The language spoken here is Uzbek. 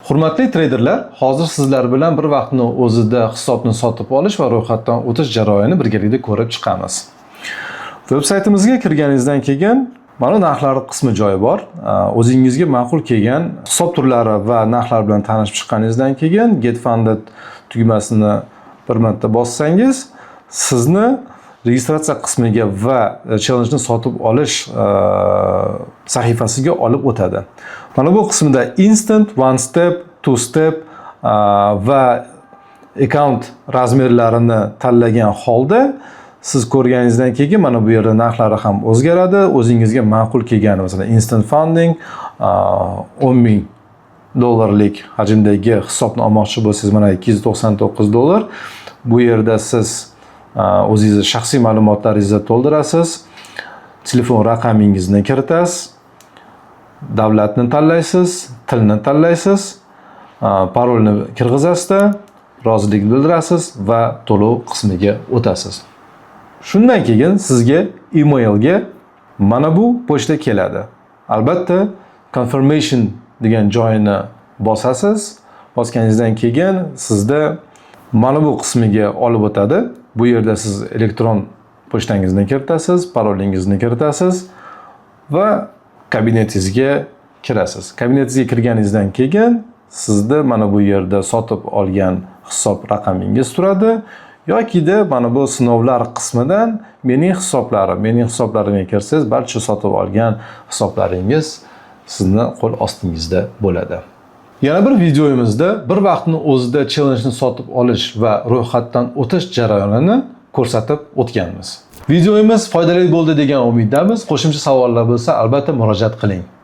Hurmatli treyderlar, hozir sizlar bilan bir vaqtni o'zida hisobni sotib olish va ro'yxatdan o'tish jarayonini birgalikda ko'rib chiqamiz. Veb-saytimizga kirganingizdan keyin mana narxlar qismi joyi bor. O'zingizga ma'qul kelgan hisob turlari va narxlar bilan tanishib chiqqaningizdan keyin Get Funded tugmasini bir marta bossangiz, sizni registratsiya qismiga va challenge-ni sotib olish sahifasiga olib o'tadi. Mana bu qismida instant, one step, two step va account razmerlarini tanlagan holda siz ko'rganingizdan keyin mana bu yerda narxlari ham o'zgaradi. O'zingizga ma'qul kelgan, masalan, instant funding $10,000 hajmdagi hisobni olmoqchi bo'lsangiz, mana $299. Bu yerda siz o'zingizni shaxsiy ma'lumotlaringizni to'ldirasiz, telefon raqamingizni kiritasiz, davlatni tanlaysiz, tilni tanlaysiz, parolni kirgizasiz, rozilik bildirasiz va to'lov qismiga o'tasiz. Shundan keyin sizga emailga mana bu pochta keladi. Albatta, confirmation degan joyini bosasiz. Bosganingizdan keyin sizda mana bu qismiga olib o'tadi. Bu yerda siz elektron pochtangizni kiritasiz, parolingizni kiritasiz va kabinetingizga kirasiz. Kabinetingizga kirganingizdan keyin sizda mana bu yerda sotib olgan hisob raqamingiz turadi. Yoki-da mana bu sinovlar qismidan mening hisoblarimga kirsangiz, barcha sotib olgan hisoblaringiz sizni qo'l ostingizda bo'ladi. Yana bir videomizda bir vaqtni o'zida challenge-ni sotib olish va ro'yxatdan o'tish jarayonini ko'rsatib o'tganmiz. Videomiz foydali bo'ldi degan umiddamiz. Qo'shimcha savollar bo'lsa, albatta murojaat qiling.